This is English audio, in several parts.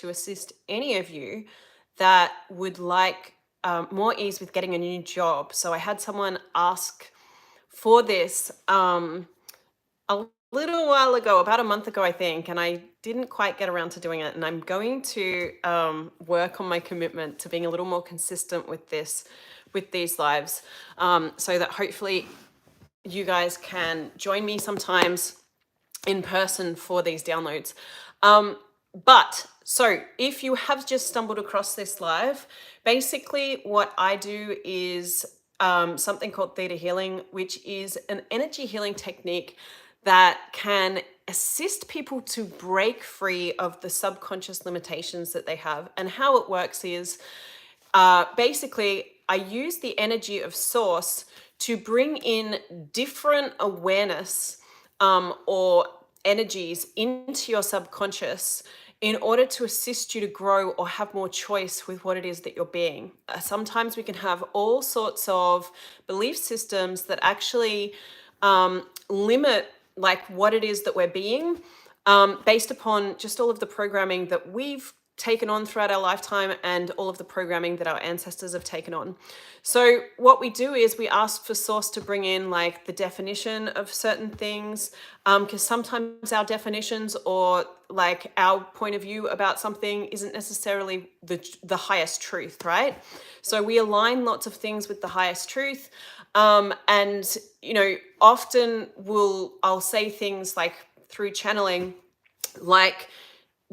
to assist any of you that would like more ease with getting a new job. So I had someone ask for this a little while ago, about a month ago, I think, and I didn't quite get around to doing it. And I'm going to work on my commitment to being a little more consistent with this, with these lives, so that hopefully you guys can join me sometimes in person for these downloads. But so if you have just stumbled across this live, basically what I do is something called Theta healing, which is an energy healing technique that can assist people to break free of the subconscious limitations that they have. And how it works is basically I use the energy of source to bring in different awareness or energies into your subconscious in order to assist you to grow or have more choice with what it is that you're being. Sometimes we can have all sorts of belief systems that actually limit like what it is that we're being, based upon just all of the programming that we've taken on throughout our lifetime and all of the programming that our ancestors have taken on. So what we do is we ask for source to bring in like the definition of certain things, because sometimes our definitions or like our point of view about something isn't necessarily the highest truth, right? So we align lots of things with the highest truth. And you know, often I'll say things like through channeling, like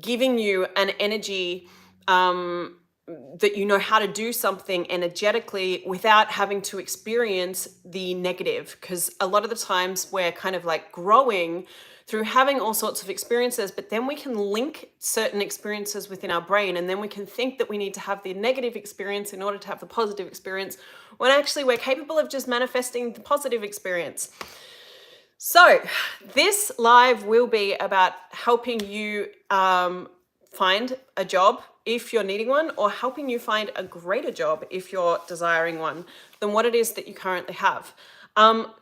giving you an energy that you know how to do something energetically without having to experience the negative. Because a lot of the times we're kind of like growing through having all sorts of experiences, but then we can link certain experiences within our brain, and then we can think that we need to have the negative experience in order to have the positive experience, when actually we're capable of just manifesting the positive experience. So this live will be about helping you find a job if you're needing one, or helping you find a greater job if you're desiring one than what it is that you currently have.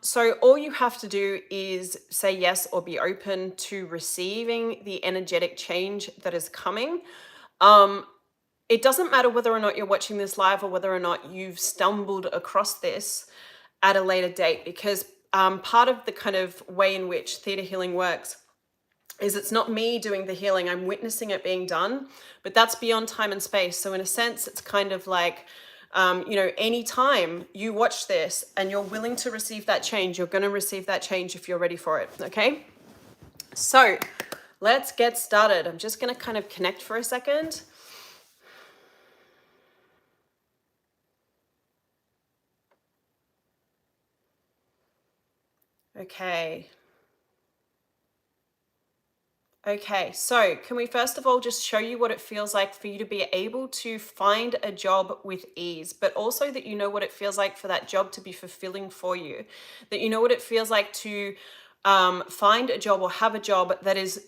So all you have to do is say yes or be open to receiving the energetic change that is coming. It doesn't matter whether or not you're watching this live or whether or not you've stumbled across this at a later date, because part of the kind of way in which theta healing works is it's not me doing the healing, I'm witnessing it being done, but that's beyond time and space. So in a sense, it's kind of like, you know, anytime you watch this and you're willing to receive that change, you're going to receive that change if you're ready for it. Okay. So let's get started. I'm just going to kind of connect for a second. Okay. Okay, so can we first of all just show you what it feels like for you to be able to find a job with ease, but also that you know what it feels like for that job to be fulfilling for you, that you know what it feels like to find a job or have a job that is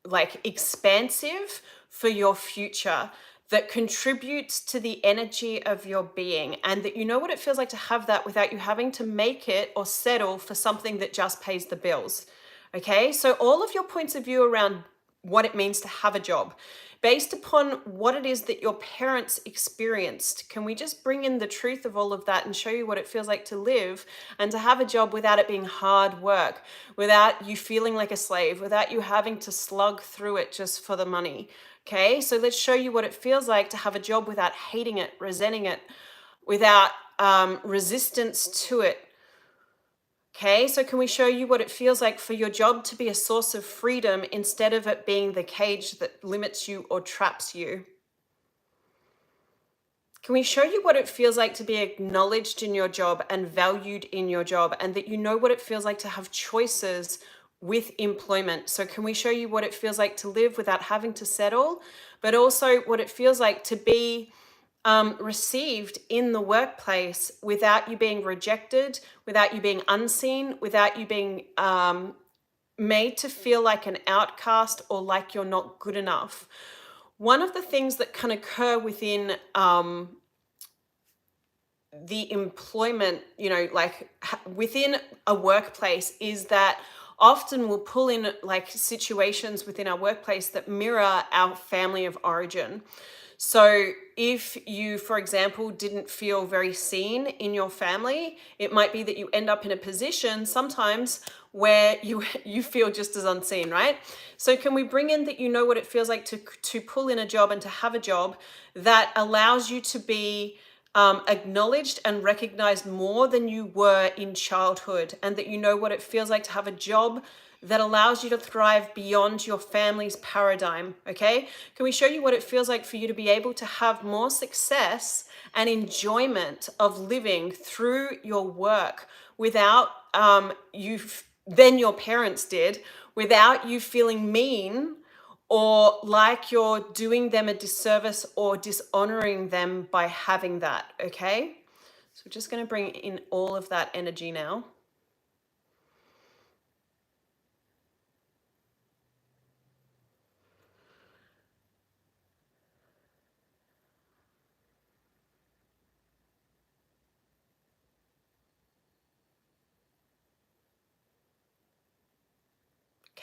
like expansive for your future, that contributes to the energy of your being, and that you know what it feels like to have that without you having to make it or settle for something that just pays the bills. Okay, so all of your points of view around what it means to have a job, based upon what it is that your parents experienced, can we just bring in the truth of all of that and show you what it feels like to live and to have a job without it being hard work, without you feeling like a slave, without you having to slug through it just for the money? Okay, so let's show you what it feels like to have a job without hating it, resenting it, without resistance to it. Okay, so can we show you what it feels like for your job to be a source of freedom instead of it being the cage that limits you or traps you? Can we show you what it feels like to be acknowledged in your job and valued in your job, and that you know what it feels like to have choices with employment? So can we show you what it feels like to live without having to settle, but also what it feels like to be received in the workplace without you being rejected, without you being unseen, without you being made to feel like an outcast or like you're not good enough? One of the things that can occur within the employment, you know, like within a workplace, is that often will pull in like situations within our workplace that mirror our family of origin. So if you, for example, didn't feel very seen in your family, it might be that you end up in a position sometimes where you feel just as unseen, right? So can we bring in that you know what it feels like to pull in a job and to have a job that allows you to be acknowledged and recognized more than you were in childhood, and that you know what it feels like to have a job that allows you to thrive beyond your family's paradigm, okay? Can we show you what it feels like for you to be able to have more success and enjoyment of living through your work without you than your parents did, without you feeling mean or like you're doing them a disservice or dishonoring them by having that, okay? So we're just going to bring in all of that energy now.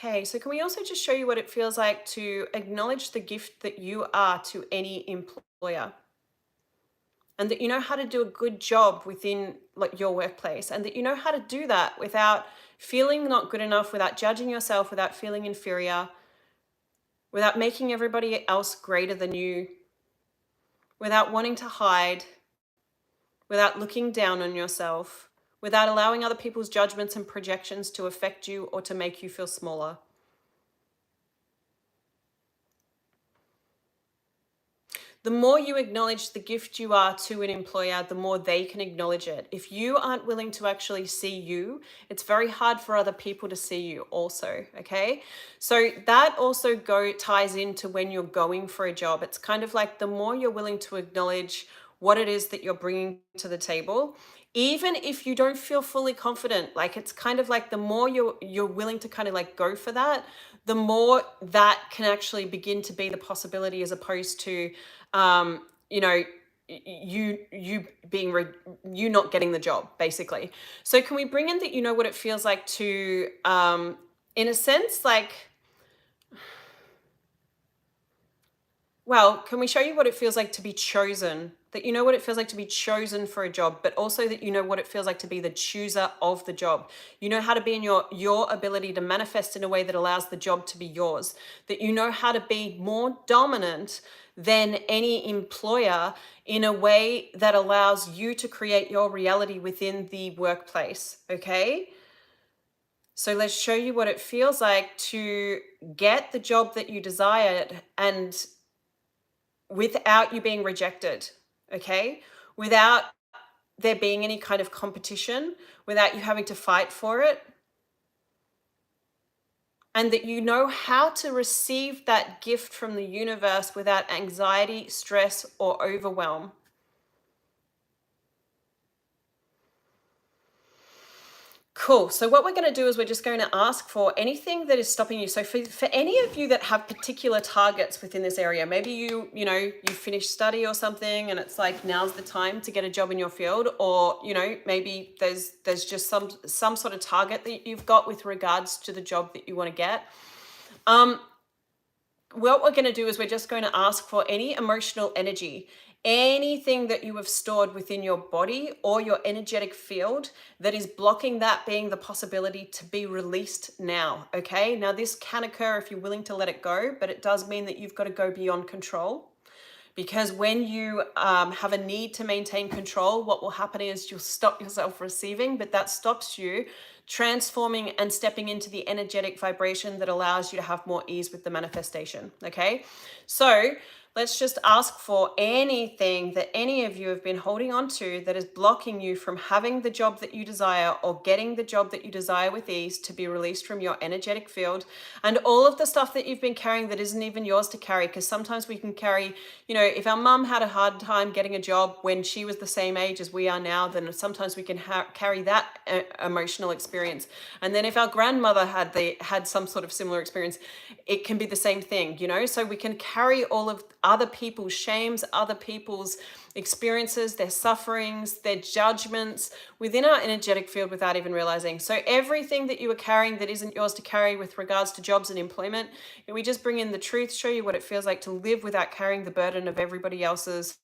Okay, so can we also just show you what it feels like to acknowledge the gift that you are to any employer? And that you know how to do a good job within like your workplace, and that you know how to do that without feeling not good enough, without judging yourself, without feeling inferior, without making everybody else greater than you, without wanting to hide, without looking down on yourself, without allowing other people's judgments and projections to affect you or to make you feel smaller. The more you acknowledge the gift you are to an employer, the more they can acknowledge it. If you aren't willing to actually see you, it's very hard for other people to see you also, okay? So that also ties into when you're going for a job. It's kind of like the more you're willing to acknowledge what it is that you're bringing to the table, even if you don't feel fully confident, like it's kind of like the more you're willing to kind of like go for that, the more that can actually begin to be the possibility, as opposed to you know, you being you not getting the job, basically. So can we bring in that you know what it feels like to in a sense, like, well, can we show you what it feels like to be chosen? That you know what it feels like to be chosen for a job, but also that you know what it feels like to be the chooser of the job. You know how to be in your ability to manifest in a way that allows the job to be yours. That you know how to be more dominant than any employer in a way that allows you to create your reality within the workplace, okay? So let's show you what it feels like to get the job that you desired, and without you being rejected, okay? Without there being any kind of competition, without you having to fight for it, and that you know how to receive that gift from the universe without anxiety, stress, or overwhelm. Cool. So what we're going to do is we're just going to ask for anything that is stopping you. So for any of you that have particular targets within this area, maybe you finished study or something and it's like now's the time to get a job in your field, or maybe there's just some sort of target that you've got with regards to the job that you want to get. What we're going to do is we're just going to ask for any emotional energy, anything that you have stored within your body or your energetic field that is blocking that being the possibility to be released now. Okay, now this can occur if you're willing to let it go, but it does mean that you've got to go beyond control. Because when you have a need to maintain control, what will happen is you'll stop yourself receiving, but that stops you transforming and stepping into the energetic vibration that allows you to have more ease with the manifestation. Okay, so let's just ask for anything that any of you have been holding on to that is blocking you from having the job that you desire or getting the job that you desire with ease to be released from your energetic field, and all of the stuff that you've been carrying that isn't even yours to carry. Because sometimes we can carry, if our mum had a hard time getting a job when she was the same age as we are now, then sometimes we can carry that emotional experience. And then if our grandmother had some sort of similar experience, it can be the same thing, so we can carry all of other people's shames, other people's experiences, their sufferings, their judgments within our energetic field without even realizing. So everything that you are carrying that isn't yours to carry with regards to jobs and employment, we just bring in the truth, show you what it feels like to live without carrying the burden of everybody else's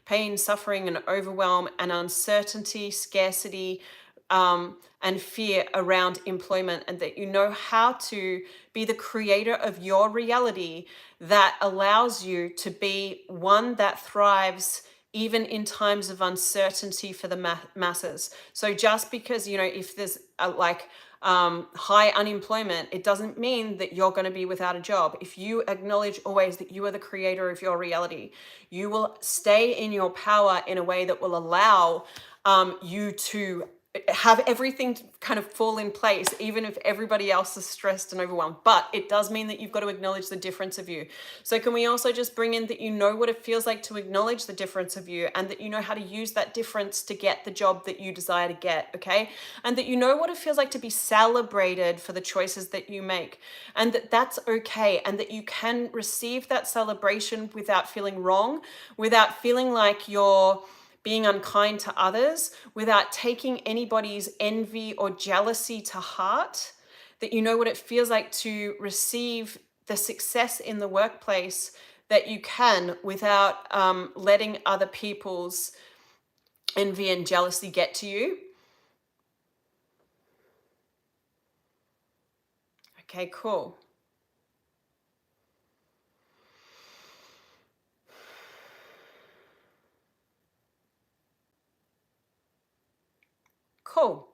pain, suffering, and overwhelm and uncertainty, scarcity, and fear around employment, and that you know how to be the creator of your reality that allows you to be one that thrives even in times of uncertainty for the masses. So just because, if there's high unemployment, it doesn't mean that you're going to be without a job. If you acknowledge always that you are the creator of your reality, you will stay in your power in a way that will allow you to have everything kind of fall in place, even if everybody else is stressed and overwhelmed. But it does mean that you've got to acknowledge the difference of you. So can we also just bring in that you know what it feels like to acknowledge the difference of you, and that you know how to use that difference to get the job that you desire to get, okay? And that you know what it feels like to be celebrated for the choices that you make, and that that's okay, and that you can receive that celebration without feeling wrong, without feeling like you're being unkind to others, without taking anybody's envy or jealousy to heart, that you know what it feels like to receive the success in the workplace that you can without letting other people's envy and jealousy get to you. Okay, cool. Cool.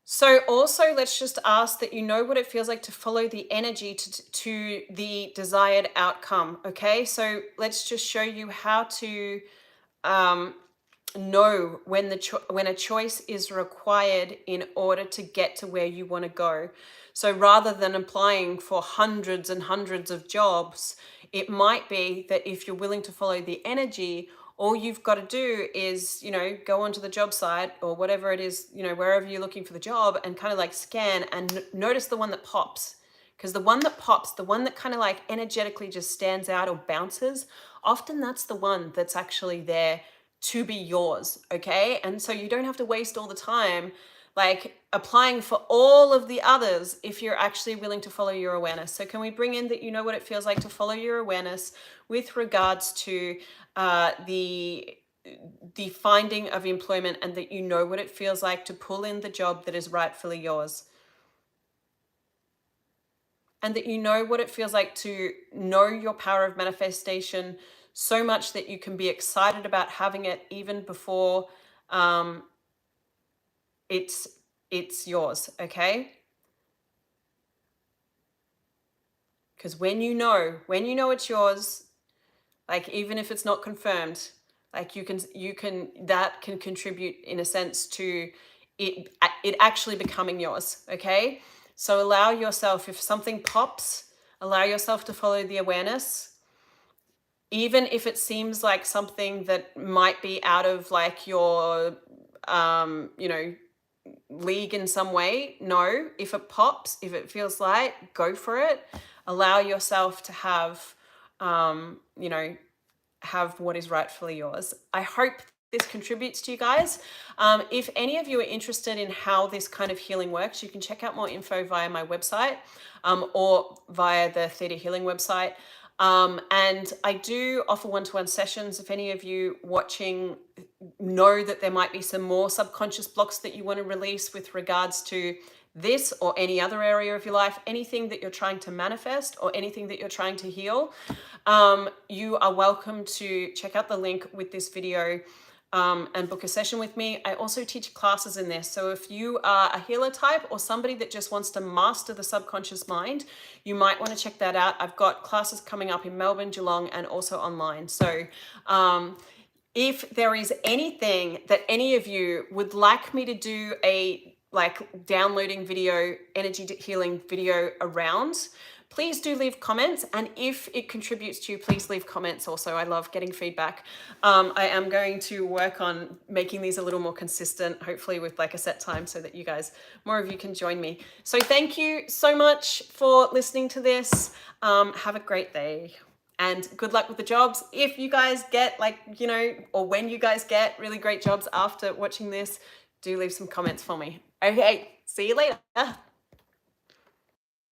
So also let's just ask that you know what it feels like to follow the energy to the desired outcome. Okay, so let's just show you how to know when when a choice is required in order to get to where you want to go. So rather than applying for hundreds and hundreds of jobs, it might be that if you're willing to follow the energy, all you've got to do is, go onto the job site or whatever it is, wherever you're looking for the job, and kind of like scan and notice the one that pops. Because the one that pops, the one that kind of like energetically just stands out or bounces, often that's the one that's actually there to be yours, okay? And so you don't have to waste all the time like applying for all of the others if you're actually willing to follow your awareness. So can we bring in that you know what it feels like to follow your awareness with regards to the finding of employment, and that you know what it feels like to pull in the job that is rightfully yours? And that you know what it feels like to know your power of manifestation so much that you can be excited about having it even before it's yours, okay? Because when you know it's yours, like even if it's not confirmed, like you can that can contribute in a sense to it actually becoming yours, okay? So allow yourself, if something pops, allow yourself to follow the awareness, even if it seems like something that might be out of like your league in some way. No, if it pops, if it feels light, go for it. Allow yourself to have have what is rightfully yours. I hope this contributes to you guys. If any of you are interested in how this kind of healing works, you can check out more info via my website or via the Theta Healing website. And I do offer one-to-one sessions. If any of you watching know that there might be some more subconscious blocks that you want to release with regards to this or any other area of your life, anything that you're trying to manifest or anything that you're trying to heal, you are welcome to check out the link with this video and book a session with me. I also teach classes in this. So if you are a healer type or somebody that just wants to master the subconscious mind, you might want to check that out. I've got classes coming up in Melbourne, Geelong, and also online. So if there is anything that any of you would like me to do a downloading video, energy healing video around, please do leave comments. And if it contributes to you, please leave comments also. I love getting feedback. I am going to work on making these a little more consistent, hopefully with like a set time so that you guys, more of you can join me. So thank you so much for listening to this. Have a great day. And good luck with the jobs. If you guys get, like, or when you guys get really great jobs after watching this, do leave some comments for me. Okay, see you later.